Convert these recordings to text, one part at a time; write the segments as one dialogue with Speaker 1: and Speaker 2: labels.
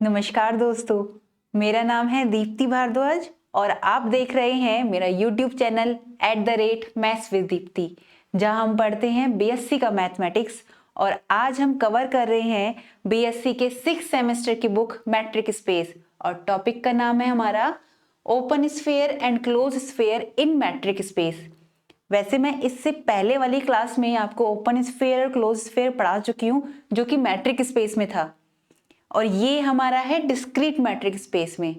Speaker 1: नमस्कार दोस्तों, मेरा नाम है दीप्ति भारद्वाज और आप देख रहे हैं मेरा YouTube channel @maths with Deepti, जहां हम पढ़ते हैं बीएससी का मैथमेटिक्स। और आज हम कवर कर रहे हैं बीएससी के 6 सेमेस्टर की बुक मैट्रिक स्पेस और टॉपिक का नाम है हमारा open sphere and close sphere in matric space. वैसे मैं इससे पहले वाली क्लास में आपको ओपन स्फीयर और क्लोज स्फीयर पढ़ा चुकी हूँ, जो कि मैट्रिक स्पेस में था, और ये हमारा है डिस्क्रीट मैट्रिक स्पेस में।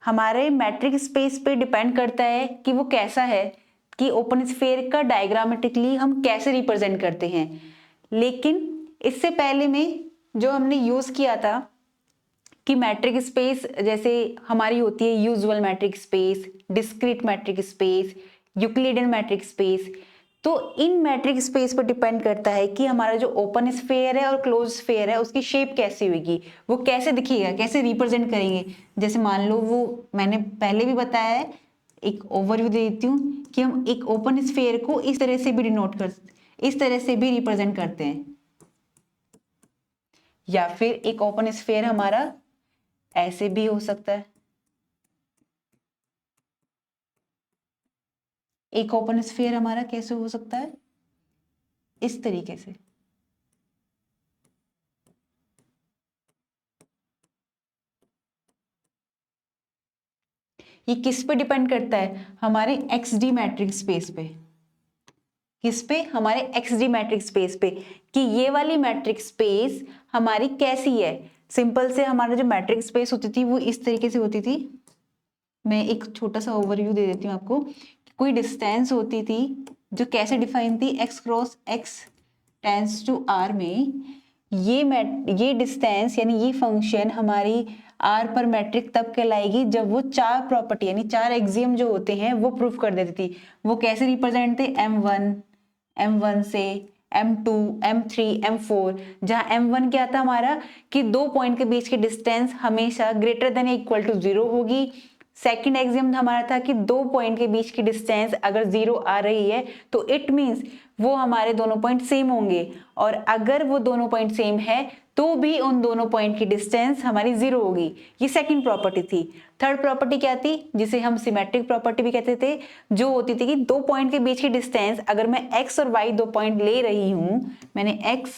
Speaker 1: हमारे मैट्रिक स्पेस पे डिपेंड करता है कि वो कैसा है, कि ओपन स्फीयर का डायग्रामेटिकली हम कैसे रिप्रेजेंट करते हैं। लेकिन इससे पहले में जो हमने यूज किया था कि मैट्रिक स्पेस जैसे हमारी होती है usual matric space, discrete matric space, Euclidean matric space. तो इन मैट्रिक स्पेस पर डिपेंड करता है कि हमारा जो ओपन स्फीयर है और क्लोज स्फीयर है उसकी शेप कैसी होगी, वो कैसे दिखेगा, कैसे रिप्रेजेंट करेंगे। जैसे मान लो, वो मैंने पहले भी बताया है, एक ओवरव्यू दे देती हूँ कि हम एक ओपन स्फीयर को इस तरह से भी डिनोट कर, इस तरह से भी रिप्रेजेंट करते हैं, या फिर एक ओपन स्फीयर हमारा ऐसे भी हो सकता है। एक ओपन स्फीयर हमारा कैसे हो सकता है, इस तरीके से। ये किस पे डिपेंड करता है, हमारे XD मैट्रिक स्पेस पे। किस पे, हमारे XD मैट्रिक स्पेस पे, कि ये वाली मैट्रिक स्पेस हमारी कैसी है। सिंपल से हमारा जो मैट्रिक स्पेस होती थी वो इस तरीके से होती थी। मैं एक छोटा सा ओवरव्यू दे देती हूँ आपको। कोई डिस्टेंस होती थी जो कैसे डिफाइन थी, x cross x tends to r में। ये डिस्टेंस यानी ये फंक्शन हमारी r पर मैट्रिक तब कहलाएगी जब वो चार प्रॉपर्टी यानी चार एक्सियम जो होते हैं वो प्रूफ कर देती थी। वो कैसे रिप्रेजेंट थे, m1 से m2, m3, m4, जहां m1 क्या था हमारा, कि दो पॉइंट के बीच की डिस्टेंस हमेशा ग्रेटर देन इक्वल टू 0 होगी। सेकंड एग्जाम हमारा था कि दो पॉइंट के बीच की डिस्टेंस अगर 0 आ रही है तो इट मींस वो हमारे दोनों पॉइंट सेम होंगे, और अगर वो दोनों पॉइंट सेम है तो भी उन दोनों पॉइंट की डिस्टेंस हमारी 0 होगी। ये सेकंड प्रॉपर्टी थी। थर्ड प्रॉपर्टी क्या थी, जिसे हम सिमेट्रिक प्रॉपर्टी भी कहते थे, जो होती थी कि दो पॉइंट के बीच की डिस्टेंस, अगर मैं x और y दो पॉइंट ले रही हूं, मैंने x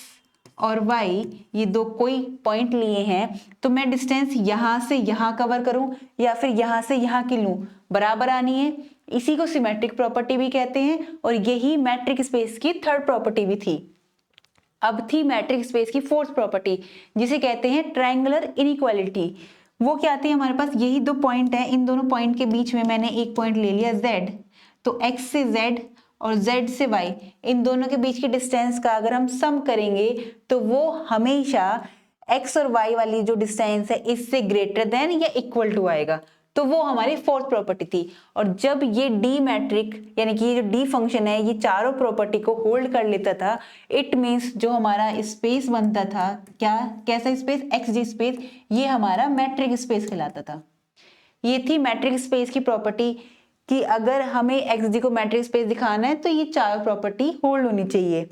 Speaker 1: और y ये दो कोई पॉइंट लिए हैं, तो मैं डिस्टेंस यहां से यहां कवर करूं या फिर यहां से यहां की लूं, बराबर आनी है। इसी को सिमेट्रिक प्रॉपर्टी भी कहते हैं, और यही मैट्रिक स्पेस की थर्ड प्रॉपर्टी भी थी। अब थी मैट्रिक स्पेस की फोर्थ प्रॉपर्टी, जिसे कहते हैं ट्रायंगुलर इनइक्वालिटी। वो क्या आती है, हमारे पास यही दो पॉइंट है, इन दोनों पॉइंट के बीच में मैंने एक पॉइंट ले लिया z, तो x से z और z से y, इन दोनों के बीच की डिस्टेंस का अगर हम सम करेंगे तो वो हमेशा x और y वाली जो डिस्टेंस है इससे ग्रेटर देन या इक्वल टू आएगा। तो वो हमारी फोर्थ प्रॉपर्टी थी। और जब ये डी मैट्रिक यानी कि ये जो डी फंक्शन है ये चारों प्रॉपर्टी को होल्ड कर लेता था, इट मींस जो हमारा स्पेस बनता था, क्या कैसा स्पेस, XD स्पेस, ये हमारा मैट्रिक स्पेस कहलाता था। ये थी मैट्रिक स्पेस की प्रॉपर्टी कि अगर हमें XD को मैट्रिक स्पेस दिखाना है तो ये चार प्रॉपर्टी होल्ड होनी चाहिए।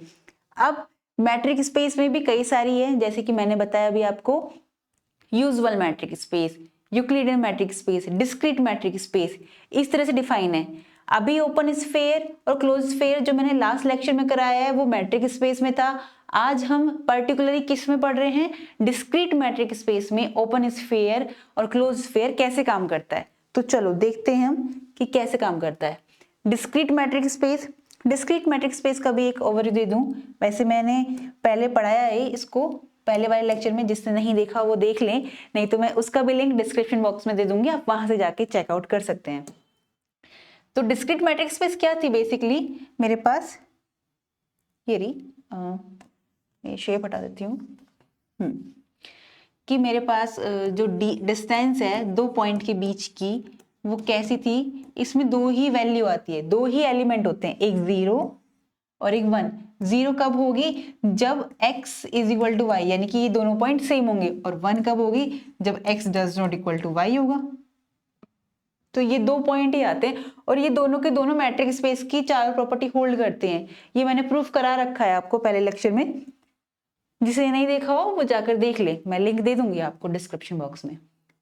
Speaker 1: अब मैट्रिक स्पेस में भी कई सारी है, जैसे कि मैंने बताया अभी आपको, usual matric space, Euclidean matric space, discrete matric space, इस तरह से डिफाइन है। अभी ओपन स्फीयर और क्लोज स्फीयर जो मैंने लास्ट लेक्चर में कराया है वो मैट्रिक स्पेस में था। आज हम पर्टिकुलरली किस में पढ़ रहे हैं, डिस्क्रीट मैट्रिक स्पेस में ओपन स्फीयर और क्लोज स्फीयर कैसे काम करता है। तो चलो देखते हैं हम कि कैसे काम करता है discrete matric space. Discrete matric space का भी एक ओवरव्यू दे दूं। वैसे मैंने पहले पढ़ाया है इसको पहले वाले लेक्चर में, जिसने नहीं देखा वो देख लें, नहीं तो मैं उसका भी लिंक डिस्क्रिप्शन बॉक्स में दे दूंगी, आप वहां से जाके चेकआउट कर सकते हैं। तो डिस्क्रीट मैट्रिक स्पेस क्या थी, बेसिकली मेरे पास ये रही, ये शेप हटा देती हूँ, कि मेरे पास जो डिस्टेंस है दो पॉइंट के बीच की वो कैसी थी, इसमें दो ही वैल्यू आती है, दो ही एलिमेंट होते हैं, एक 0 और एक 1। 0 कब होगी, जब x is equal to Y, यानी कि ये दोनों पॉइंट सेम होंगे, और 1 कब होगी, जब x does not equal to y होगा। तो ये दो पॉइंट ही आते हैं, और ये दोनों के दोनों मैट्रिक स्पेस की चार प्रॉपर्टी होल्ड करते हैं। ये मैंने प्रूफ करा रखा है आपको पहले लेक्चर में। जिसे नहीं देखा हो वो जाकर देख ले, मैं लिंक दे दूंगी आपको डिस्क्रिप्शन बॉक्स में।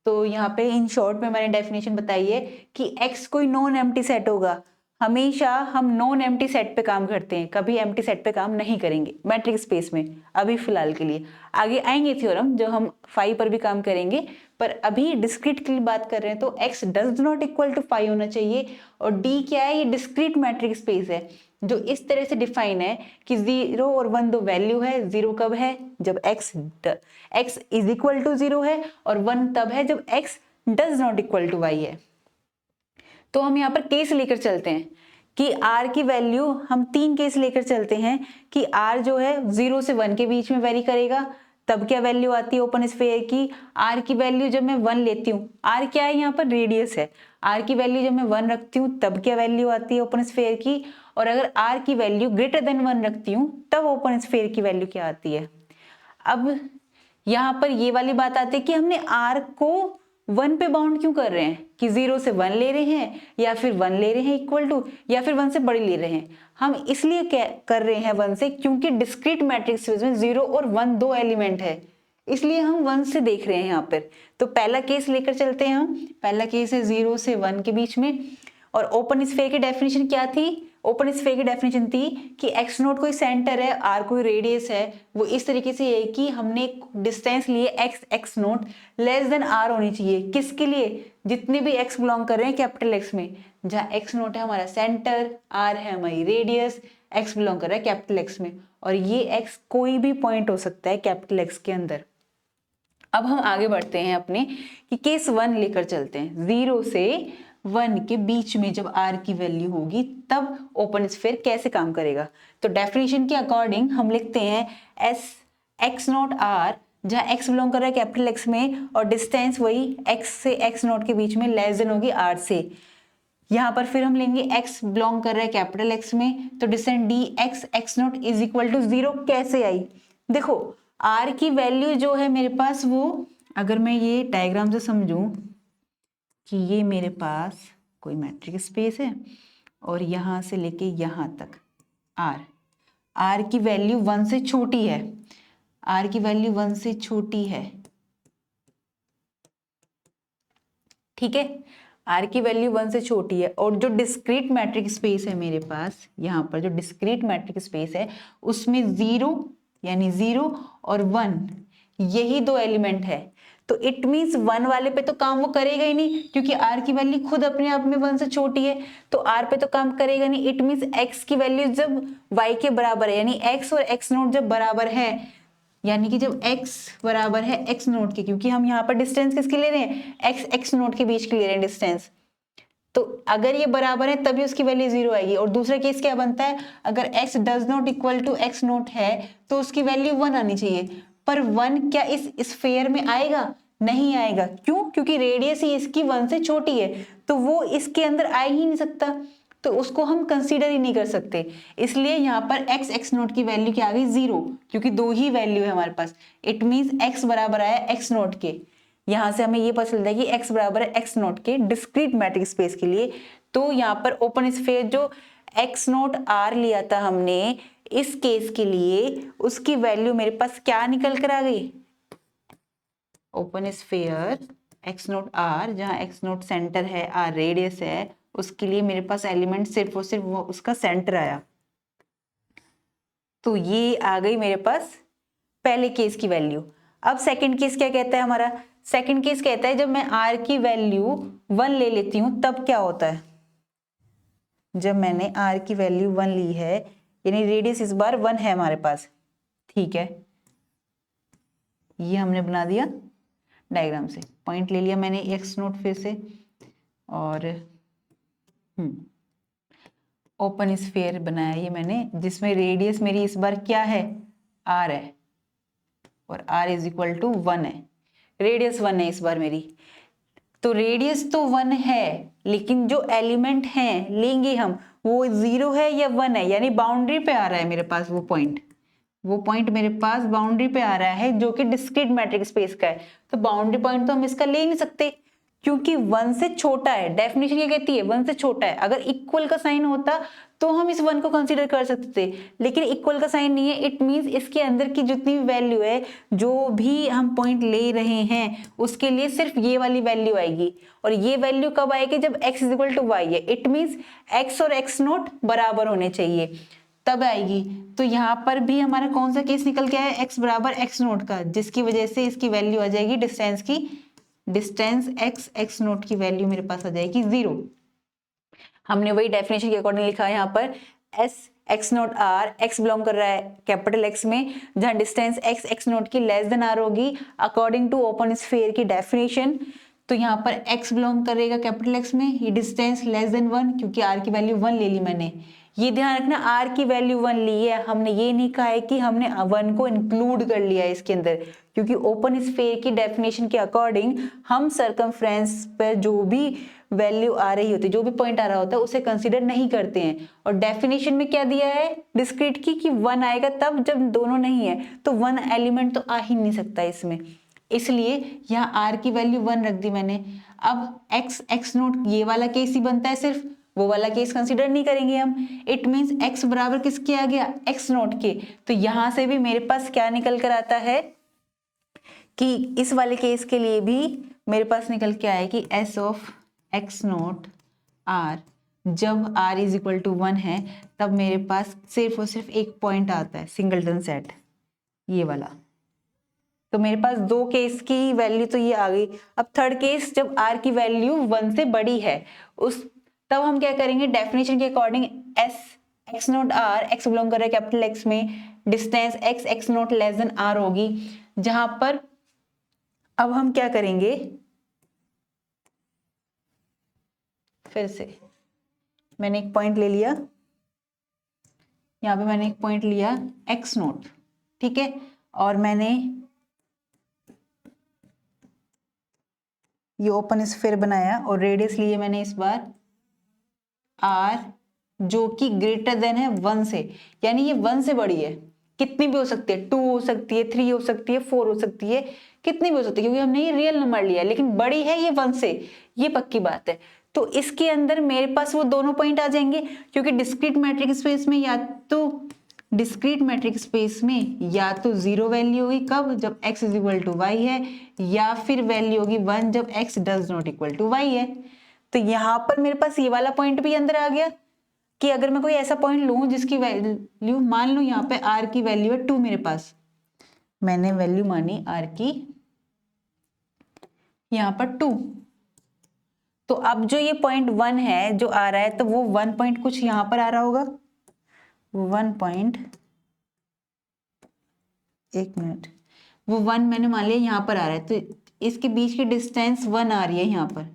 Speaker 1: तो यहाँ पे इन शॉर्ट में मैंने डेफिनेशन बताई है कि x कोई नॉन एम्प्टी सेट होगा। हमेशा हम नॉन एम्प्टी सेट पे काम करते हैं, कभी एम्प्टी सेट पे काम नहीं करेंगे मैट्रिक्स स्पेस में, अभी फिलहाल के लिए। आगे आएंगे थ्योरम जो हम फाई पर भी काम करेंगे, पर अभी डिस्क्रीट की बात कर रहे हैं तो x does not equal to phi होना चाहिए। और d क्या है, ये डिस्क्रीट मैट्रिक्स स्पेस है जो इस तरह से डिफाइन है कि 0 और 1 दो वैल्यू है। 0 कब है, जब x इज इक्वल टू 0 है, और 1 तब है जब x does not equal to y है। तो हम यहाँ पर केस लेकर चलते हैं कि r की वैल्यू, हम 3 केस लेकर चलते हैं कि r जो है 0 से 1 के बीच में वेरी करेगा, तब क्या वैल्यू आती है ओपन स्फीयर की। r की वैल्यू जब मैं 1 लेती हूँ, r क्या है यहाँ पर, रेडियस है, r की वैल्यू जब मैं 1 रखती हूँ तब क्या वैल्यू आती है ओपन स्फीयर की। और अगर r की वैल्यू ग्रेटर देन 1 रखती हूँ तब ओपन स्फीयर की वैल्यू क्या आती है। अब यहाँ पर ये वाली बात आती है कि हमने r को 1 पे बाउंड क्यों कर रहे हैं, कि 0 से 1 ले रहे हैं या फिर 1 ले रहे हैं इक्वल टू, या फिर 1 से बड़ी ले रहे हैं। हम इसलिए कर रहे हैं 1 से क्योंकि डिस्क्रीट मैट्रिक्स स्पेस में 0 और 1 दो एलिमेंट है, इसलिए हम 1 से देख रहे हैं यहाँ पर। तो पहला केस लेकर चलते हैं हम। पहला केस है 0 से 1 के बीच में, और ओपन स्फीयर की डेफिनेशन क्या थी, ओपन स्फीयर की डेफिनेशन थी कि x नोट कोई सेंटर है, r कोई रेडियस है। वो इस तरीके से है कि हमने डिस्टेंस लिए x naught less then r होनी चाहिए, किसके लिए, जितने भी x बिलोंग कर रहे हैं कैपिटल x में, जहाँ x नोट है हमारा सेंटर, r है हमारी रेडियस, x बिलोंग कर रहा है कैपिटल x में, और ये x कोई भी पॉइंट हो सकता है कैपिटल x के अंदर। अब हम आगे बढ़ते हैं अपने कि केस 1 लेकर चलते हैं। 0 से 1 के बीच में जब r की वैल्यू होगी तब ओपन स्फीयर कैसे काम करेगा। तो डेफिनेशन के अकॉर्डिंग हम लिखते हैं एस x नॉट r, जहाँ x बिलोंग कर रहा है कैपिटल x में, और डिस्टेंस वही x से x नॉट के बीच में लेस देन होगी r से। यहाँ पर फिर हम लेंगे x बिलोंग कर रहा है कैपिटल x में, तो distance dx x not is equal to 0 कैसे आई। देखो r की वैल्यू जो है मेरे पास, वो अगर मैं ये डायग्राम से समझूं कि ये मेरे पास कोई मैट्रिक्स स्पेस है और यहाँ से लेके यहाँ तक r की वैल्यू 1 से छोटी है, r की वैल्यू 1 से छोटी है, ठीक है, r की वैल्यू 1 से छोटी है। और जो डिस्क्रीट मैट्रिक्स स्पेस है मेरे पास, यहाँ पर जो डिस्क्रीट मैट्रिक्स स्पेस है उसमें 0 यानी 0 और 1 यही दो एलिमेंट है। तो इट मीन्स 1 वाले पे तो काम वो करेगा ही नहीं, क्योंकि r की वैल्यू खुद अपने आप में 1 से छोटी है, तो r पे तो काम करेगा नहीं। इट मीन्स x की वैल्यू जब y के बराबर है, यानी x और x नोट जब बराबर है, यानी कि जब x बराबर है x नोट के, क्योंकि हम यहाँ पर डिस्टेंस किसके ले रहे हैं, x नोट के बीच के ले रहे हैं डिस्टेंस, तो अगर ये बराबर है तभी उसकी वैल्यू 0 आएगी। और दूसरा केस क्या बनता है, अगर x does not equal to x naught है तो उसकी वैल्यू 1 आनी चाहिए, पर 1 क्या इस स्फीयर में आएगा, नहीं आएगा। क्यों, क्योंकि रेडियस ही इसकी 1 से छोटी है, तो वो इसके अंदर आ ही नहीं सकता, तो उसको हम कंसीडर ही नहीं कर सकते। इसलिए यहाँ पर x नोट की वैल्यू क्या आ गई, 0, क्योंकि दो ही वैल्यू है हमारे पास। इट मीन्स x बराबर आया x नोट के, यहाँ से हमें ये पता चलता है कि x बराबर है x नोट के डिस्क्रीट मैट्रिक्स स्पेस के लिए। तो यहाँ पर ओपन स्फीयर जो x नोट r लिया था हमने इस केस के लिए, उसकी वैल्यू मेरे पास क्या निकल कर आ गई, open sphere x note r, जहाँ x नोट सेंटर है, r रेडियस है, उसके लिए मेरे पास एलिमेंट सिर्फ और सिर्फ वो उसका सेंटर आया। तो ये आ गई मेरे पास पहले केस की वैल्यू। अब सेकंड केस क्या कहता है हमारा, सेकंड केस कहता है जब मैं r की वैल्यू 1 ले लेती हूँ तब क्या होता है। जब मैंने r की वैल्यू 1 ली है, यानी रेडियस इस बार 1 है हमारे पास, ठीक है, ये हमने बना दिया डायग्राम से, पॉइंट ले लिया मैंने x नोट फिर से, और ओपन स्फीयर बनाया ये मैंने, जिसमें रेडियस मेरी इस बार क्या है, r है, और r इज इक्वल टू 1 है, रेडियस 1 है इस बार मेरी। तो रेडियस तो 1 है, लेकिन जो एलिमेंट हैं लेंगे हम वो 0 है या 1 है, यानी बाउंड्री पे आ रहा है मेरे पास वो पॉइंट मेरे पास बाउंड्री पे आ रहा है, जो कि डिस्क्रीट मैट्रिक्स स्पेस का है। तो बाउंड्री पॉइंट तो हम इसका ले नहीं सकते, क्योंकि 1 से छोटा है। डेफिनेशन क्या कहती है? 1 से छोटा है। अगर इक्वल का साइन होता तो हम इस 1 को कंसीडर कर सकते थे, लेकिन इक्वल का साइन नहीं है। इट मींस इसके अंदर की जितनी भी वैल्यू है, जो भी हम पॉइंट ले रहे हैं, उसके लिए सिर्फ ये वाली वैल्यू आएगी। और ये वैल्यू कब आएगी? जब x इक्वल टू वाई है। इट मींस x और x नोट बराबर होने चाहिए, तब आएगी। तो यहाँ पर भी हमारा कौन सा केस निकल के आया? x बराबर x नोट का, जिसकी वजह से इसकी वैल्यू आ जाएगी डिस्टेंस की, डिस्टेंस x नोट की वैल्यू मेरे पास आ जाएगी 0। हमने वही डेफिनेशन के अकॉर्डिंग लिखा है यहाँ पर, s x note r, x belong कर रहा है कैपिटल X में, जहां डिस्टेंस x नोट की लेस देन r होगी अकॉर्डिंग टू ओपन स्फीयर की डेफिनेशन। तो यहाँ पर x बिलोंग करेगा कैपिटल X में, ये डिस्टेंस लेस देन 1, क्योंकि r की वैल्यू 1 ले ली मैंने। ये ध्यान रखना, r की वैल्यू 1 ली है हमने, ये नहीं कहा है कि हमने 1 को इंक्लूड कर लिया है इसके अंदर, क्योंकि ओपन स्फीयर की डेफिनेशन के अकॉर्डिंग हम सर्कमफ्रेंस पर जो भी वैल्यू आ रही होती है, जो भी पॉइंट आ रहा होता है, उसे कंसीडर नहीं करते हैं। और डेफिनेशन में क्या दिया है डिस्क्रीट की, कि 1 आएगा तब जब दोनों नहीं है, तो 1 एलिमेंट तो आ ही नहीं सकता इसमें, इसलिए यहाँ r की वैल्यू 1 रख दी मैंने। अब x नोट ये वाला केस ही बनता है, सिर्फ वो वाला केस कंसीडर नहीं करेंगे हम। इट मींस x बराबर किसके आ गया? x नोट के। तो यहां से भी मेरे पास क्या निकल कर आता है कि इस वाले केस के लिए भी मेरे पास निकल के आया कि s of x note r, जब r इज इक्वल टू 1 है, तब मेरे पास सिर्फ और सिर्फ एक पॉइंट आता है सिंगलटन सेट, ये वाला। तो मेरे पास दो केस की वैल्यू तो ये आ गई। अब थर्ड केस, जब r की वैल्यू 1 से बड़ी है, उस तब हम क्या करेंगे? डेफिनेशन के according s x note r, x belong कर रहा है कैपिटल X में, distance x naught less then r होगी, जहां पर अब हम क्या करेंगे? फिर से मैंने एक पॉइंट ले लिया, यहाँ पे मैंने एक पॉइंट लिया x नोट, ठीक है, और मैंने ये ओपन स्फीयर बनाया और रेडियस लिए मैंने इस बार r, जो कि ग्रेटर देन है 1 से, यानी ये 1 से बड़ी है। कितनी भी हो सकती है, 2 हो सकती है, 3 हो सकती है, 4 हो सकती है, कितनी भी हो सकती है, क्योंकि हमने ये रियल नंबर लिया है, लेकिन बड़ी है ये 1 से, ये पक्की बात है। तो इसके अंदर मेरे पास वो दोनों पॉइंट आ जाएंगे, क्योंकि डिस्क्रीट मैट्रिक स्पेस में या तो डिस्क्रीट मैट्रिक स्पेस में या तो 0 वैल्यू होगी, कब? जब x is equal to y है, या फिर वैल्यू होगी 1 जब x does not equal to y है। तो यहाँ पर मेरे पास ये वाला पॉइंट भी अंदर आ गया कि अगर मैं कोई ऐसा पॉइंट लूं जिसकी वैल्यू, मान लो यहाँ पे r की वैल्यू है 2, मेरे पास मैंने वैल्यू मानी r की यहाँ पर 2, तो अब जो ये पॉइंट 1 है जो आ रहा है, तो वो 1 पॉइंट कुछ यहाँ पर आ रहा होगा, 1 पॉइंट, एक मिनट, वो 1 मैंने मान लिया यहाँ पर आ रहा है, तो इसके बीच की डिस्टेंस 1 आ रही है यहाँ पर।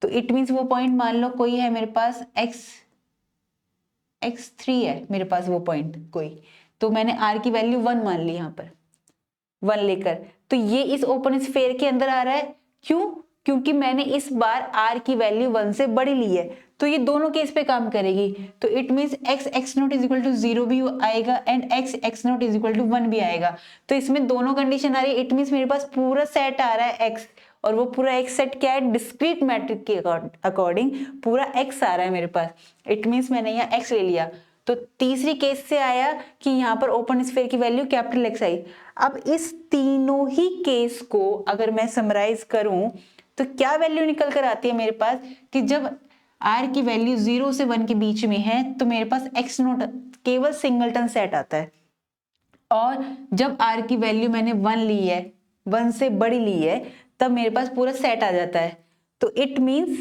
Speaker 1: तो इट मीन्स वो पॉइंट मान लो कोई है मेरे पास x3 है मेरे पास वो पॉइंट कोई, तो मैंने r की वैल्यू 1 मान ली यहाँ पर, 1 लेकर। तो ये इस ओपन स्फीयर के अंदर आ रहा है, क्यों? क्योंकि मैंने इस बार r की वैल्यू 1 से बड़ी ली है, तो ये दोनों केस पे काम करेगी। तो it means x naught is equal to 0 भी आएगा and x naught is equal to 1 भी आएगा। तो इसमें दोनों कंडीशन आ रही है। इट मीन्स मेरे पास पूरा सेट आ रहा है x, और वो पूरा x सेट क्या है? डिस्क्रीट मैट्रिक के अकॉर्डिंग पूरा x आ रहा है मेरे पास। इट मीन्स मैंने यहाँ x ले लिया। तो तीसरी केस से आया कि यहाँ पर ओपन स्फीयर की वैल्यू कैपिटल X आई। अब इस तीनों ही केस को अगर मैं समराइज करूं, तो क्या वैल्यू निकल कर आती है मेरे पास कि जब r की वैल्यू 0 से 1 के बीच में है, तो मेरे पास x नोट केवल सिंगलटन सेट आता है, और जब r की वैल्यू मैंने 1 ली है, 1 से बड़ी ली है, तब मेरे पास पूरा सेट आ जाता है। तो इट मीन्स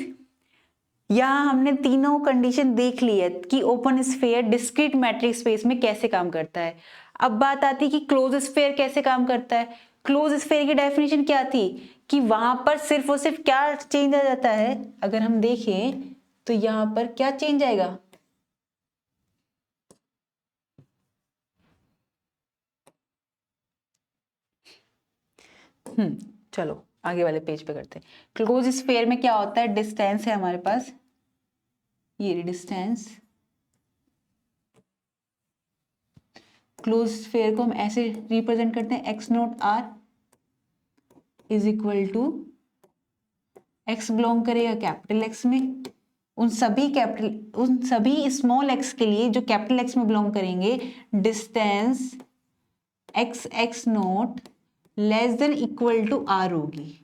Speaker 1: यहाँ हमने तीनों कंडीशन देख ली है कि open sphere discrete matric space में कैसे काम करता है। अब बात आती है कि क्लोज स्फीयर कैसे काम करता है। क्लोज स्फीयर की डेफिनेशन क्या थी कि वहां पर सिर्फ और सिर्फ क्या चेंज आ जाता है, अगर हम देखें तो यहाँ पर क्या चेंज आएगा, चलो आगे वाले पेज पे करते हैं। क्लोज स्फीयर में क्या होता है, डिस्टेंस है हमारे पास, ये डिस्टेंस, क्लोज स्फीयर को हम ऐसे रिप्रेजेंट करते हैं x note r is equal to x belong करेगा कैपिटल X में, उन सभी स्मॉल x के लिए जो कैपिटल X में बिलोंग करेंगे, distance x naught less than equal to r होगी।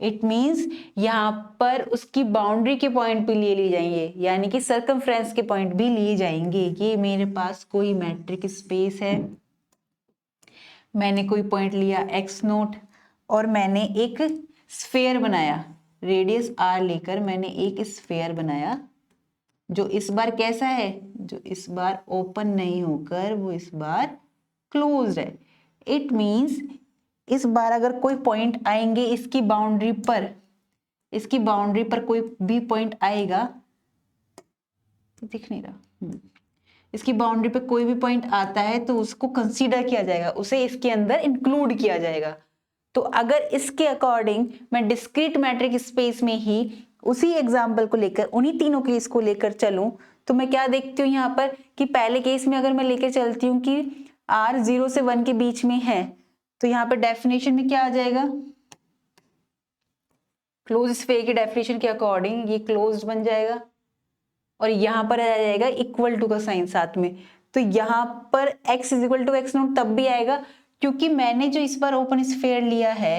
Speaker 1: इट मीन्स यहाँ पर उसकी बाउंड्री के पॉइंट भी लिए जाएंगे, यानी कि सर्कमफ्रेंस के पॉइंट भी लिए जाएंगे। ये मेरे पास कोई मैट्रिक स्पेस है, मैंने कोई पॉइंट लिया x नोट और मैंने एक स्फेयर बनाया, रेडियस r लेकर मैंने एक स्फेयर बनाया जो इस बार कैसा है, जो इस बार ओपन नहीं होकर वो इस बार क्लोज्ड है। इट मीन्स इस बार अगर कोई पॉइंट आएंगे इसकी बाउंड्री पर कोई भी पॉइंट आएगा, दिख नहीं रहा, इसकी बाउंड्री पे कोई भी पॉइंट आता है तो उसको कंसीडर किया जाएगा, उसे इसके अंदर इंक्लूड किया जाएगा। तो अगर इसके अकॉर्डिंग मैं डिस्क्रीट मैट्रिक स्पेस में ही उसी एग्जाम्पल को लेकर, उन्हीं तीनों केस को लेकर चलूं, तो मैं क्या देखती हूँ यहाँ पर कि पहले केस में अगर मैं लेकर चलती हूँ कि r 0 से 1 के बीच में है, तो यहाँ पर डेफिनेशन में क्या आ जाएगा, क्लोज स्फेयर की डेफिनेशन के अकॉर्डिंग ये क्लोज्ड बन जाएगा और यहाँ पर आ जाएगा इक्वल टू का साइन साथ में। तो यहाँ पर x is equal to x naught तब भी आएगा क्योंकि मैंने जो इस बार ओपन स्फेयर लिया है,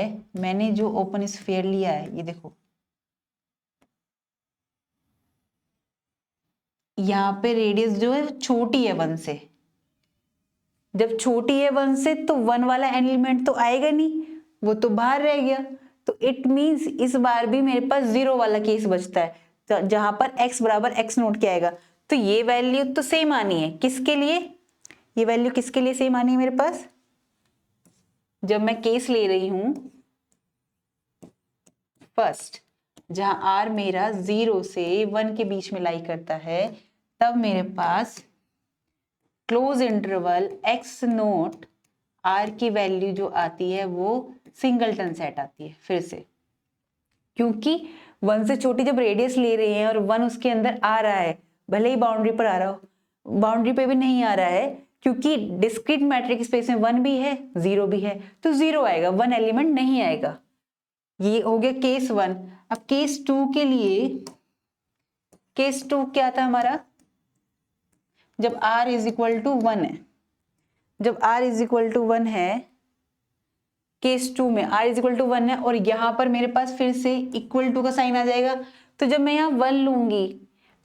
Speaker 1: ये देखो यहाँ पे रेडियस जो है छोटी है 1 से, जब छोटी है 1 से तो 1 वाला एलिमेंट तो आएगा नहीं, वो तो बाहर रह गया। तो इट मीन्स इस बार भी मेरे पास 0 वाला केस बचता है, तो जहां पर x बराबर x नोट क्या आएगा, तो ये वैल्यू तो सेम आनी है, किसके लिए, ये वैल्यू किसके लिए सेम आनी है मेरे पास, जब मैं केस ले रही हूं फर्स्ट जहां r मेरा 0 से 1 के बीच में लाई करता है, तब मेरे पास close interval x note r की वैल्यू जो आती है वो सिंगलटन सेट आती है। फिर से क्योंकि 1 से छोटी जब रेडियस ले रहे हैं और 1 उसके अंदर आ रहा है, भले ही बाउंड्री पर आ रहा हो, बाउंड्री पे भी नहीं आ रहा है क्योंकि डिस्क्रीट मैट्रिक स्पेस में 1 भी है 0 भी है, तो 0 आएगा, 1 एलिमेंट नहीं आएगा। ये हो गया केस 1। अब केस 2 के लिए, केस 2 क्या था हमारा, जब r इज इक्वल टू 1 है, जब r इज इक्वल टू 1 है, केस 2 में r इज इक्वल टू 1 है और यहां पर मेरे पास फिर से इक्वल टू का साइन आ जाएगा। तो जब मैं यहाँ 1 लूंगी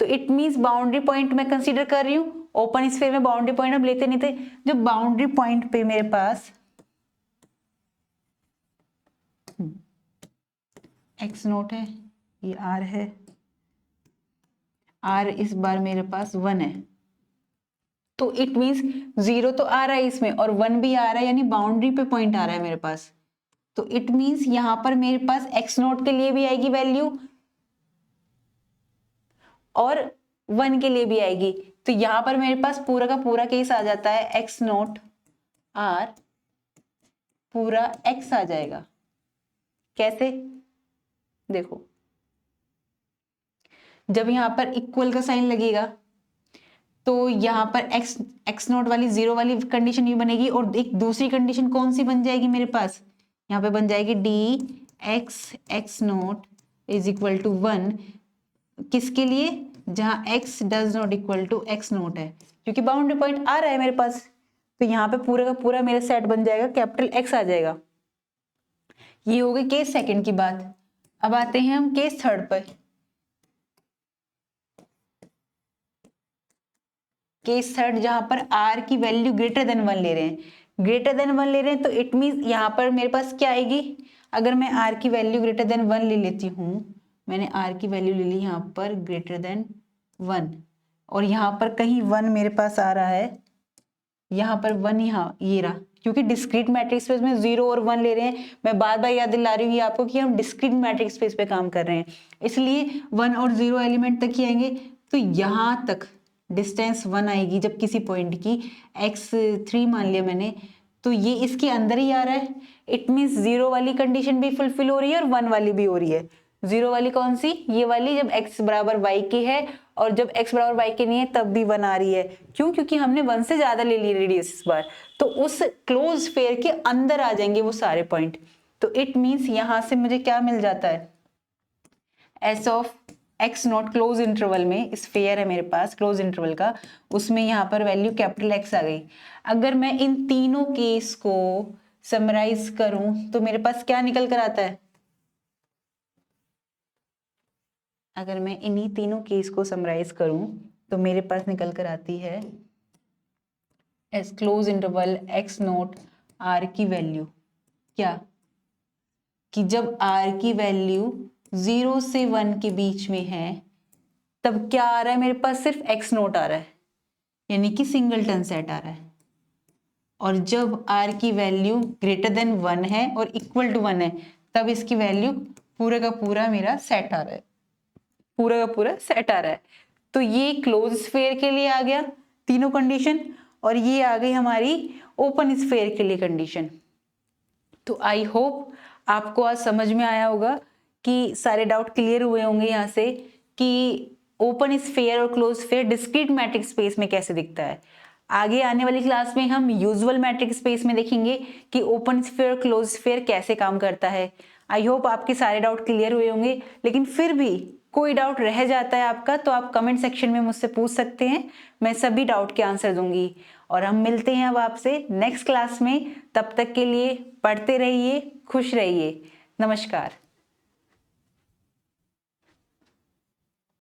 Speaker 1: तो इट मीन्स बाउंड्री पॉइंट मैं कंसीडर कर रही हूँ, ओपन स्फीयर में बाउंड्री पॉइंट हम लेते नहीं थे, जब बाउंड्री पॉइंट पे मेरे पास x नोट है, ये r है, r इस बार मेरे पास 1 है, तो इट मीन्स 0 तो आ रहा है इसमें और 1 भी आ रहा है, यानी बाउंड्री पे पॉइंट आ रहा है मेरे पास। तो इट मीन्स यहां पर मेरे पास x नोट के लिए भी आएगी वैल्यू और 1 के लिए भी आएगी। तो यहां पर मेरे पास पूरा का पूरा केस आ जाता है x नोट r पूरा x आ जाएगा। कैसे, देखो जब यहां पर इक्वल का साइन लगेगा तो यहां पर x नोट वाली 0 वाली कंडीशन भी बनेगी और एक दूसरी कंडीशन कौन सी बन जाएगी मेरे पास, यहाँ पे बन जाएगी x naught is equal to 1, किसके लिए, जहां x does not equal to x naught है, क्योंकि बाउंड्री पॉइंट आ रहा है मेरे पास। तो यहाँ पे पूरा का पूरा मेरा सेट बन जाएगा, कैपिटल X आ जाएगा। ये हो गई केस सेकंड की बात। अब आते हैं हम केस थर्ड पर। केस थर्ड जहां पर r की वैल्यू ग्रेटर देन 1 ले रहे हैं, ग्रेटर देन 1 ले रहे हैं, तो इट मीन्स यहाँ पर मेरे पास क्या आएगी, अगर मैं r की वैल्यू ग्रेटर देन 1 ले लेती हूँ, मैंने r की वैल्यू ले ली यहाँ पर ग्रेटर देन 1 और यहाँ पर कहीं 1 मेरे पास आ रहा है, यहाँ पर 1 यहाँ ये रहा, क्योंकि डिस्क्रीट मैट्रिक्स स्पेस में 0 और 1 ले रहे हैं। मैं बार बार याद दिला रही हूँ आपको कि हम डिस्क्रीट मैट्रिक्स स्पेस पे काम कर रहे हैं, इसलिए 1 और 0 एलिमेंट तक ही आएंगे। तो यहाँ तक डिस्टेंस 1 आएगी जब किसी पॉइंट की x3 मान लिया मैंने, तो ये इसके अंदर ही आ रहा है। इट मीन्स 0 वाली कंडीशन भी फुलफिल हो रही है और 1 वाली भी हो रही है। 0 वाली कौन सी, ये वाली जब x बराबर y की है और जब x बराबर y की नहीं है तब भी 1 आ रही है। क्यों, क्योंकि हमने 1 से ज्यादा ले ली रेडियस इस बार, तो उस क्लोज स्फीयर के अंदर आ जाएंगे वो सारे पॉइंट। तो इट मीन्स यहां से मुझे क्या मिल जाता है, S of x not close interval में स्फीयर है मेरे पास क्लोज इंटरवल का, उसमें यहाँ पर वैल्यू कैपिटल एक्स आ गई। अगर मैं इन तीनों केस को समराइज करूं तो मेरे पास क्या निकल कर आता है? अगर मैं इन्हीं तीनों केस को समराइज करूं तो मेरे पास निकल कर आती है as close interval x naught r की वैल्यू क्या, कि जब आर की वैल्यू 0 से 1 के बीच में है तब क्या आ रहा है मेरे पास? सिर्फ एक्स नोट आ रहा है, यानी कि सिंगलटन सेट आ रहा है। और जब आर की वैल्यू ग्रेटर देन 1 है और इक्वल टू 1 है तब इसकी वैल्यू पूरा का पूरा मेरा सेट आ रहा है, पूरा का पूरा सेट आ रहा है। तो ये क्लोज स्फीयर के लिए आ गया तीनों कंडीशन, और ये आ गई हमारी ओपन स्फीयर के लिए कंडीशन। तो आई होप आपको आज समझ में आया होगा कि सारे डाउट क्लियर हुए होंगे यहाँ से कि ओपन स्फीयर और close sphere discrete matric space में कैसे दिखता है। आगे आने वाली क्लास में हम यूजुअल मैट्रिक स्पेस में देखेंगे कि ओपन स्फीयर क्लोज स्फीयर कैसे काम करता है। आई होप आपके सारे डाउट क्लियर हुए होंगे, लेकिन फिर भी कोई डाउट रह जाता है आपका तो आप कमेंट सेक्शन में मुझसे पूछ सकते हैं, मैं सभी डाउट के आंसर दूंगी। और हम मिलते हैं अब आपसे नेक्स्ट क्लास में, तब तक के लिए पढ़ते रहिए, खुश रहिए, नमस्कार।